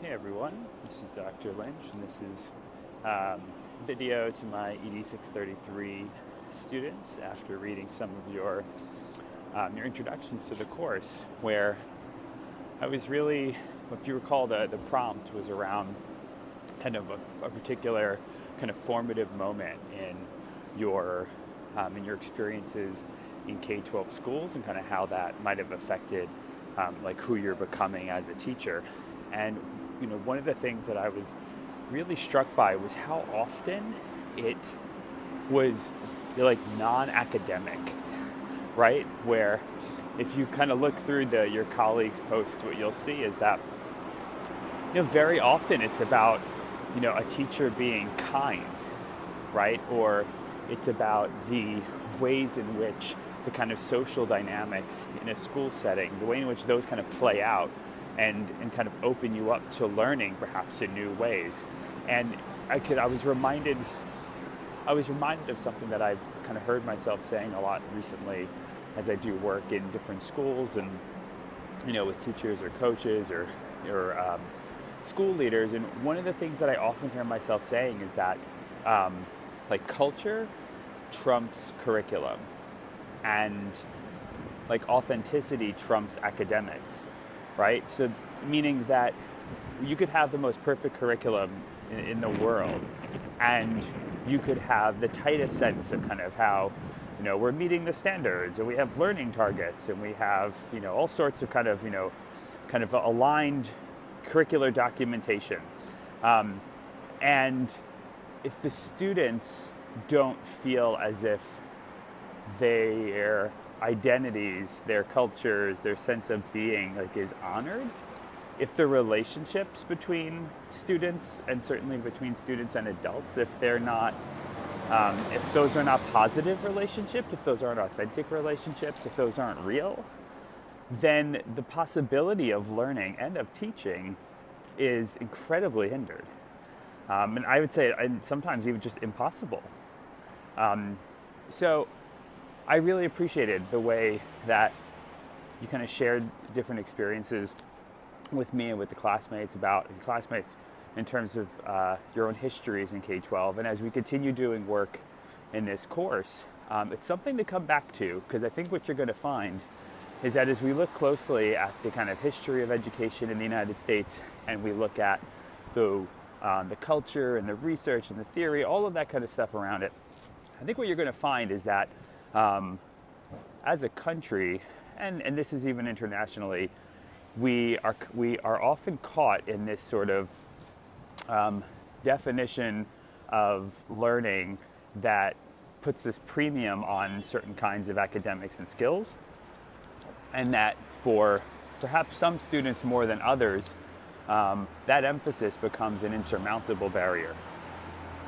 Hey everyone, this is Dr. Lynch, and this is video to my ED633 students after reading some of your introductions to the course, where I was really, if you recall, the prompt was around kind of a particular kind of formative moment in your experiences in K-12 schools and kind of how that might have affected like who you're becoming as a teacher. And one of the things that I was really struck by was how often it was like non-academic, right? Where if you kind of look through your colleagues' posts, what you'll see is that very often it's about a teacher being kind, right? Or it's about the ways in which the kind of social dynamics in a school setting, the way in which those kind of play out and kind of open you up to learning perhaps in new ways. And I was reminded of something that I've kind of heard myself saying a lot recently as I do work in different schools and with teachers or coaches or school leaders. And one of the things that I often hear myself saying is that like culture trumps curriculum, and like authenticity trumps academics, right? So meaning that you could have the most perfect curriculum in the world, and you could have the tightest sense of kind of how we're meeting the standards, and we have learning targets, and we have all sorts of kind of aligned curricular documentation, and if the students don't feel as if their identities, their cultures, their sense of being is honored, if the relationships between students, and certainly between students and adults, if they're not, if those are not positive relationships, if those aren't authentic relationships, if those aren't real, then the possibility of learning and of teaching is incredibly hindered. And I would say, and sometimes even just impossible. So I really appreciated the way that you kind of shared different experiences with me and with the classmates in terms of your own histories in K-12. And as we continue doing work in this course, it's something to come back to, because I think what you're going to find is that as we look closely at the kind of history of education in the United States, and we look at the culture and the research and the theory, all of that kind of stuff around it, I think what you're going to find is that as a country, and this is even internationally, we are often caught in this sort of definition of learning that puts this premium on certain kinds of academics and skills, and that for perhaps some students more than others, that emphasis becomes an insurmountable barrier.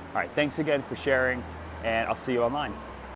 All right, thanks again for sharing, and I'll see you online.